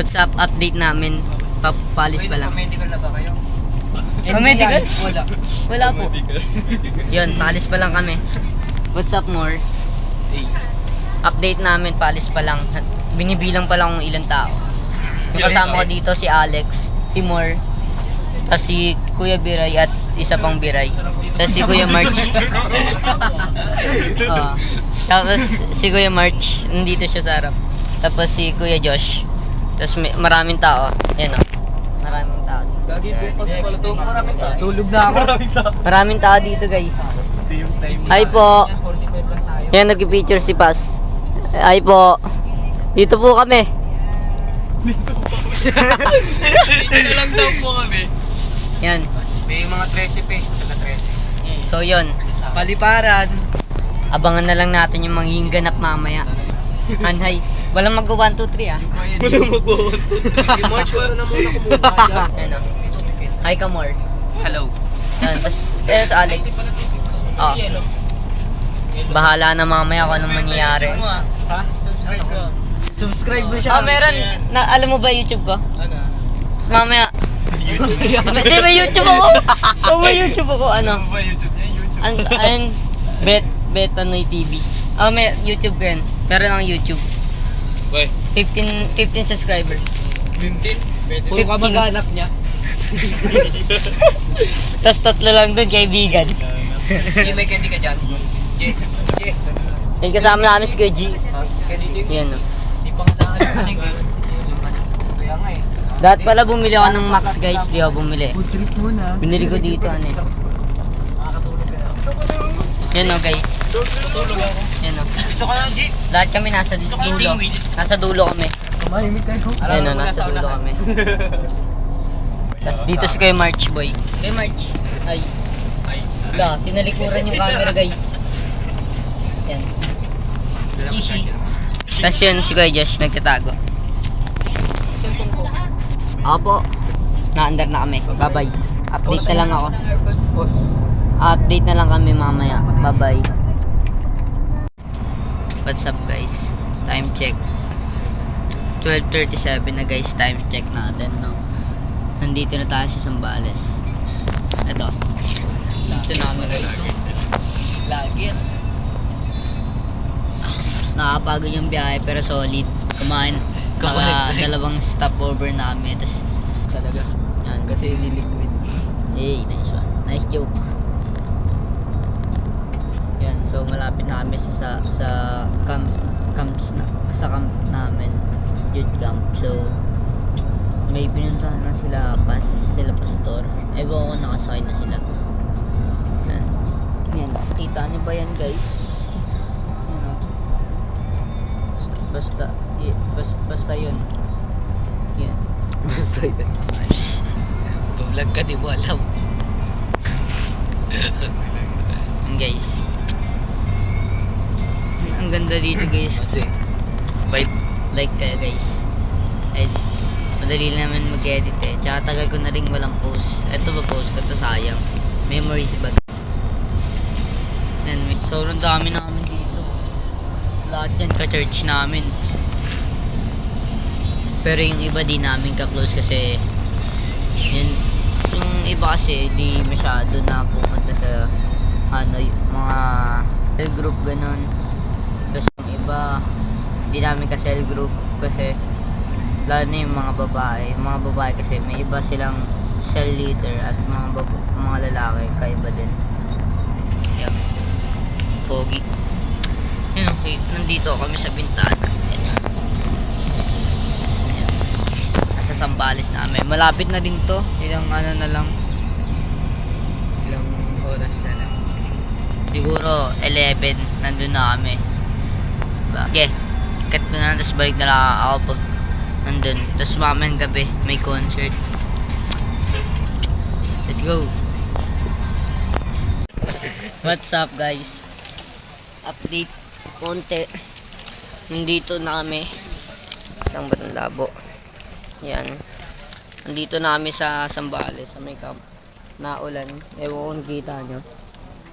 What's up? Update namin. Palis pa lang. Medical na ba kayo? Medical? Wala. Wala po. Yun, palis pa lang kami. What's up, more? Update namin, palis pa lang. Binibilang pa lang kung ilang tao. Yung kasama ko dito si Alex, si More, tapos si Kuya Biray at isa pang Biray. Tapos si Kuya March. Tapos si Kuya March, nandito siya sa harap. Tapos si Kuya Josh. Tapos maraming tao. Yan o. Maraming tao. Tulog na ako. Maraming tao dito, guys. Hi po. Yan, nag-picture si Paz. Hi po. Dito po kami. Dito na lang daw po kami. Yan. May mga 13 pe. Taga 13. So, yun. Paliparan. Abangan na lang natin yung magiging ganap mamaya. Anhay. Walang mag-1, 2, 3 ah. Walang mag-1, 2, 3. Yung March, wala na muna kumuha. Yan o. Hi ka, More. Hello. Yan. Tapos, si Alex. Oh. Bahala na mamaya kung anong mangyayari. Ha? Subscribe ko. Subscribe mo siya. Meron. Alam mo ba YouTube ko? Ano? Mamaya. Hindi, may YouTube ako. May YouTube ako. Ano? Ano ba YouTube niya? And Betanoy TV. May YouTube ko yan. Pero ng YouTube. Boy. 15 subscribers. 15? Puro ka mag-anak niya. Tapos 3 lang dun, kaibigan. Hindi may candy ka dyan. J. Yung kasama namin si Kuya G. Yan o. Hindi pa nga nakalit ka. Kaya nga eh. Dahil pala bumili ako ng Max, guys. Di ako bumili. Binili ko dito, ano eh. Yan o, guys. Yan o. Ito ka lang, G. Lahat kami nasa dulo. Nasa dulo kami. Yan o, nasa dulo kami. Tapos dito si Kuya March, boy. Kuya March. Ay. Wala, tinalikuran yung camera, guys. Yan. Shishi. Tapos yun, si Kuya Josh nagtatago. Opo. Na-under na kami. Bye-bye. Update na lang ako. Update na lang kami mamaya. Bye-bye. What's up, guys? Time check. 12:37 na, guys. Time check natin, no? Nandito na tayo sa Zambales. Ito. Dito na kami, guys. Lagir. Nakapagod yung biyahe pero solid. Kumain. Dalawang stopover na kami. Tapos, Talaga. yan. Kasi niliquid. Hey, nice one. Nice joke. Yan, so malapit na kami sa camp namin. Youth camp. So, may pinuntahan lang sila pastor. Ewan ko nakasakay na sila. Yan. Yan, kita niyo ba yan, guys? Yan o. Basta yun. Yan. Basta yun. Bulag ka, di mo alam. Yan, guys. Ang ganda dito, guys. Kasi, Like kayo, guys. Ay, madali naman mag-edit eh. Tsaka tagal ko na rin walang post. Ito ba post ko? Ito sayang. Memories ba? Yan, sobrang dami namin dito. Lahat yan ka-church namin. Pero yung iba di namin ka-close kasi yun, yung iba kasi di masyado na pumunta sa ano, mga cell group ganun. Tapos yung iba di namin ka-cell group kasi lalo na yung mga babae kasi may iba silang cell leader at mga lalaki kaiba din. Yan. Pogi. Yun, okay. Nandito kami sa bintana. Yan. Ayan. Nasa Zambales namin. Malapit na din to. Ilang ano na lang. ilang oras na lang. Siguro 11. Nandun na kami. Diba? Okay. Cut ko na. Tapos balik na lang ako pag nandun. Tapos mamayang gabi may concert. Let's go. What's up, guys? Update konti. Nandito na kami. Isang Batang Labo. Yan. Nandito na kami sa Zambales, sa may camp. Naulan. Ewan kung kita nyo.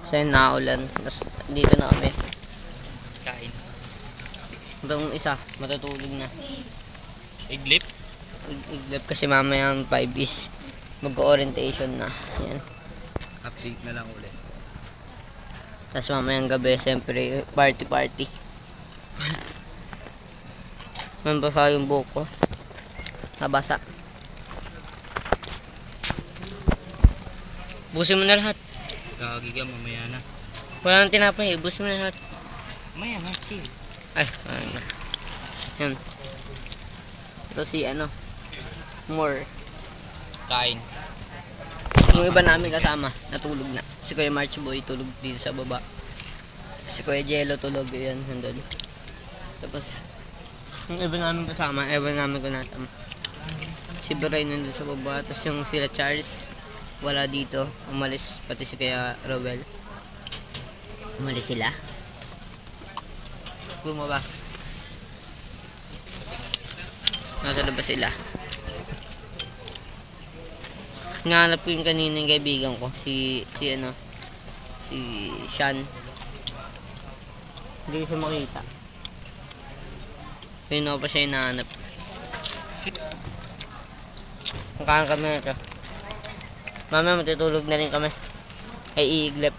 So yun, naulan. Tapos dito na kami. Kain. Itong isa, matutulog na. Iglip? iglap kasi mamaya ang 5 is mag-orientation na. Yan. Update na lang ulit. Tapos mamayang gabi, siyempre, party. Nabasa yung buhok ko. Nabasa. Busin mo na lahat. Kagiga, mamaya na. Wala nang tinapay, busin mo na lahat. Mamaya na, chill. Ay, ano. Yan. Ito si more. Kain. Yung iba namin kasama, natulog na. Si Kuya March Boy tulog dito sa baba. Si Kuya Jello tulog, yan, nandun. Tapos, yung iba namin kasama, ewan namin kung natam. Si Beray nandun sa baba, tapos yung sila Charles, wala dito, umalis, pati si Kuya Rowel. Umalis sila. Bumaba. Nasa labas sila. Nahanap ko yung kanina yung kaibigan ko, si Sean. Hindi ko siya makita. Pino pa siya hinahanap. Makahan kami na ito. Mamaya matutulog na rin kami. Ay iiglap.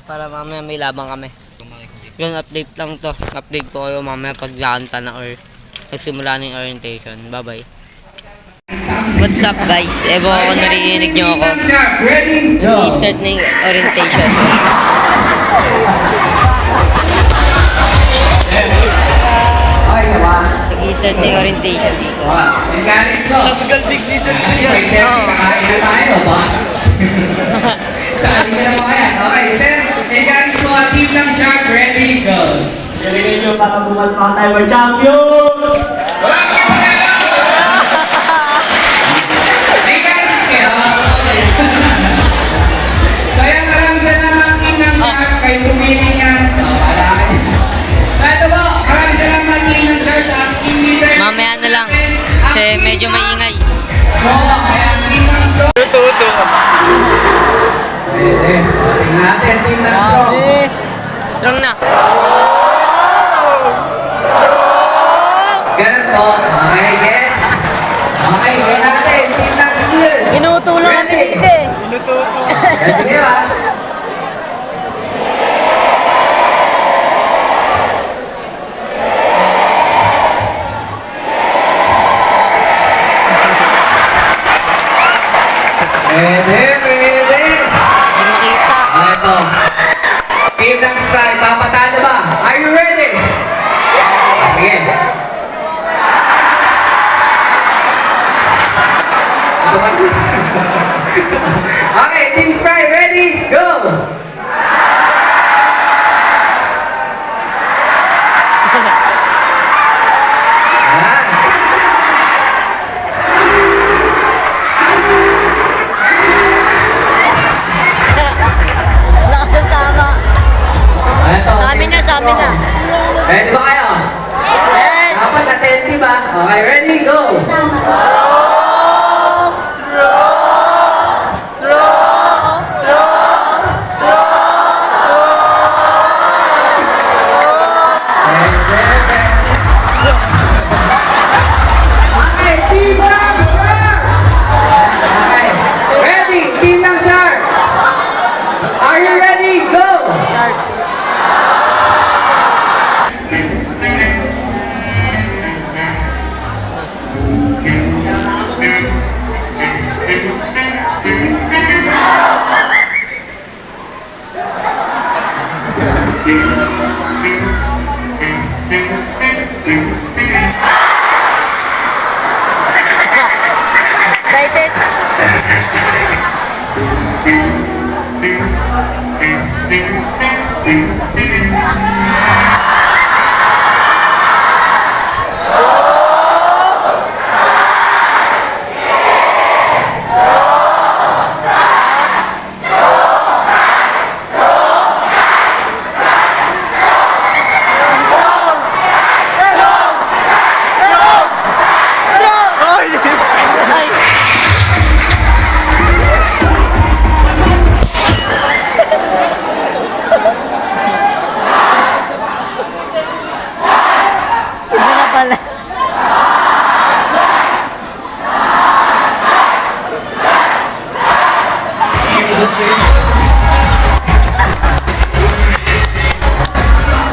Para mamaya may labang kami. Yun, update lang to. Update ko kayo mamaya pag lanta na or nagsimula na yung orientation. Bye bye. What's up guys? Ewan ko kung narinig nyo ako. Nag-i-start na yung orientation. Nag-i-start na yung orientation dito. Napagalding dito niya. Kakain na tayo, boss. Saan ka na mga yan? Okay, sir. Encourage po ang team ng Shark. Ready, go. Galingan nyo para bukas mga tayo mag-champion! Wala ka pa yan! Encourage kayo. Kaya maraming salamat team ng Shark. Kayo pumili yan. Wala kayo. Ito po, maraming salamat team ng Shark sa team leader. Mamaya na lang. Kasi medyo maingay. Straw, kaya ang team ng Straw. Tingnan natin, team ng Straw. Strong na. Ganun po. Okay, gets? Okay, gets natin. Team ng Steel. Inutulang kami dito eh. Ready kayo ha? Ready. Hindi makita. Ito. Team ng Sprite, papatalo ba? Are you ready? Sige. Okay, Team Sprite, ready? Go! Ayan. Lakas ang tama. Ito, Sa amin na, sa amin na. ready ba kayo? Yes! Dapat attentive ba? Okay, ready? Go! Okay, Team ng Shark! Okay, ready? Team ng Shark! Are you ready? Go! Excited? Ay!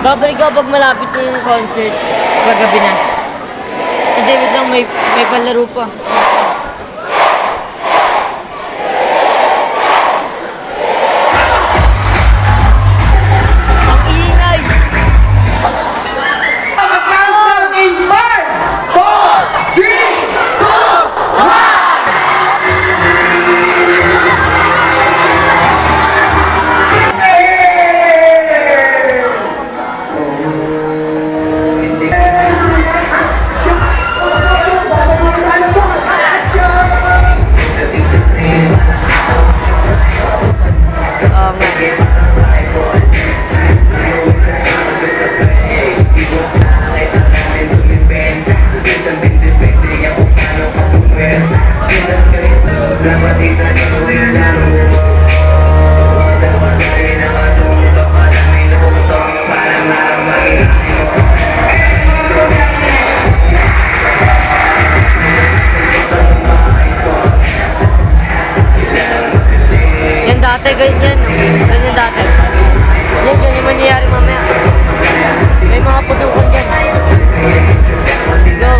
Babalik ako pag malapit na yung concert. Paggabi na. Hindi, wait lang, may palaro pa. Ang ingay! Mag-countdown in 5, 4, 3, 2, 1! Oo nga. Yan dati guys yan. Yan dati. Yan yung mangyayari mamaya. May mga putukan dyan. Let's go.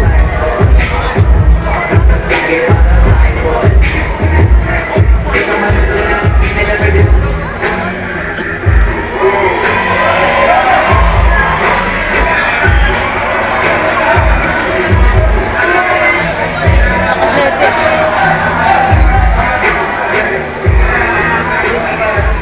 Sakit na ito.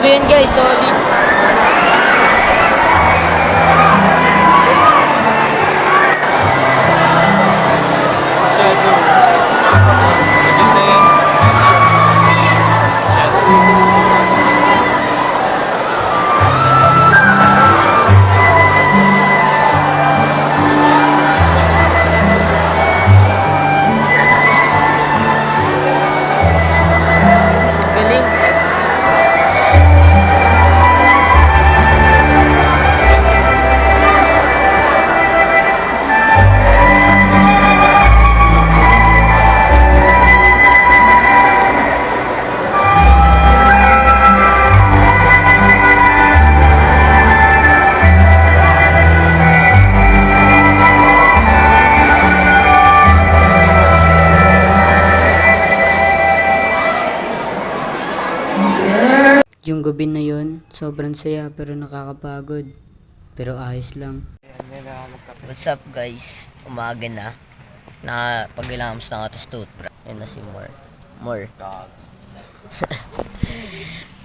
Grabe yun guys, solid. Galing. Yung gabi na yun, sobrang saya pero nakakapagod. Pero ayos lang. What's up guys? Umaga na. Pagilamos na ako sa toothbrush. Yan na si More.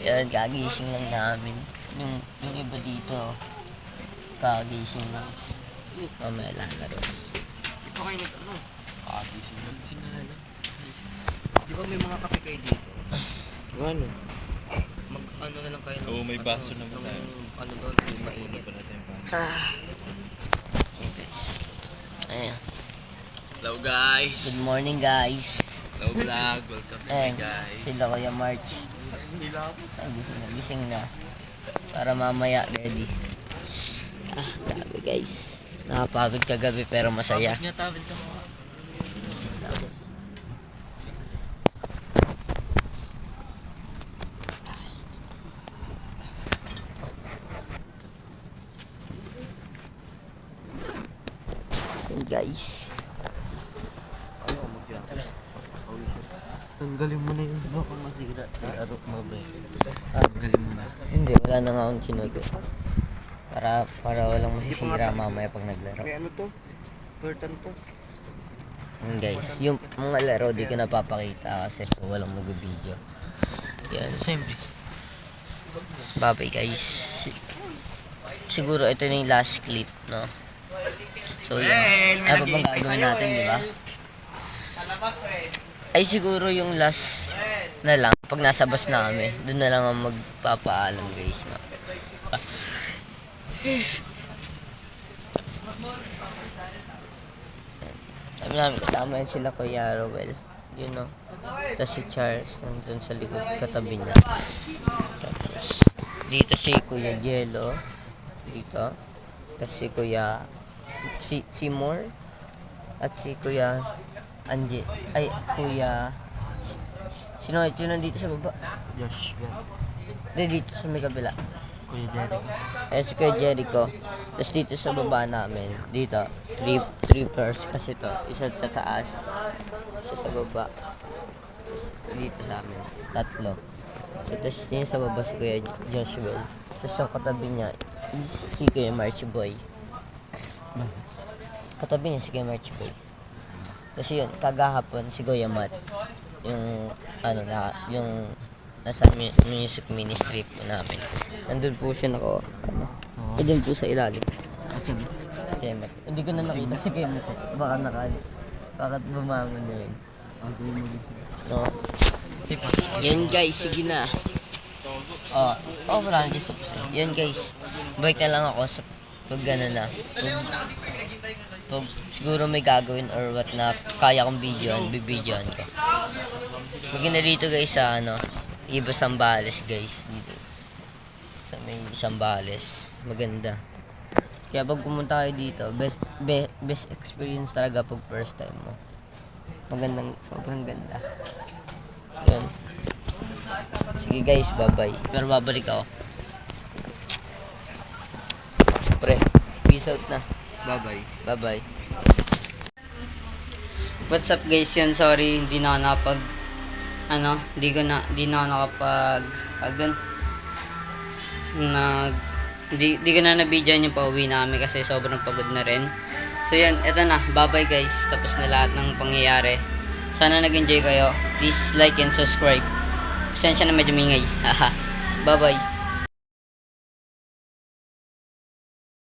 Yan, kagising lang namin. Yung iba dito, kagising lang. Mamaya lang laro. Ito kayo nag-ano? Kagising na lang. Di ba may mga kape kayo dito? Ano? Ano na lang kayo? Oo, may baso naman tayo. Ano ba? May mainit. Okay guys. Ayan. Hello guys! Good morning guys. Hello vlog! Welcome to Ayan, me guys! sila Kuya March. Ay, gising na. Para mamaya ready. Grabe guys. Nakapagod kagabi pero masaya. Niya tawid to. Ayan, guys. Tanggalin mo na yung baka masira si Arok Mabay. Tanggalin mo na. Hindi, wala na nga akong chinugot. Para walang masisira mamaya pag naglaro. May ano to? Curtain to? Guys, yung mga laro di ko napapakita kasi so walang mag-video. Yan. Siyempre. Bye guys. Siguro ito na yung last clip, no? So yun. Ano pa bang gagawin natin, di ba? Ay siguro yung last na lang. Pag nasa bus na kami, doon na lang ang magpapaalam guys. No? Sabi namin kasama yun sila Kuya Rowell. You know. Tapos si Charles nandun sa likod katabi niya. Tapos dito si Kuya Jello. Dito. Tapos si Kuya si Moore. At si Kuya Anje. Ay, Kuya sino yun nandito sa baba? Josh. Hindi, dito sa may kabila. Kuya Jericho. Ayan si Kuya Jericho. Tapos dito sa baba namin, dito, three floors kasi to. Isa sa taas, isa sa baba. Tapos dito sa amin, tatlo. So, tapos yun sa baba si Kuya Joshua. Tapos yung katabi niya is si Kuya March Boy. Katabi niya si Kuya March Boy. Tapos yun, kagahapon si Kuya Matt. Yung, yung nasa music ministry po namin. Nandun po siya nandun po sa ilalim. Kaya Matt. Hindi ko na nakita si Kuya Matt. Bakit bumangon na yun? No? Yan guys, sige na. Wala na gusto po sa'yo. Yan guys, balik na lang ako sa pag gano'n na. Pag siguro may gagawin or what na kaya kong videoan, bibidyoan ko. Pag na dito guys sa Iba Sambales guys. Dito. Sa may Sambales. Maganda. Kaya pag pumunta kayo dito, best experience talaga pag first time mo. Magandang, sobrang ganda. Yun. Sige guys, bye-bye. Pero babalik ako. Pre, peace out na. Bye-bye. Bye-bye. What's up guys, yun, sorry, hindi na ako nakapag, hindi na ako nakapag, di ko na nabidyan yung pauwi namin kasi sobrang pagod na rin. So yan, eto na, bye-bye guys, tapos na lahat ng pangyayari. Sana nag-enjoy kayo. Please like and subscribe. Pasensya na medyo mingay. Haha. Bye-bye.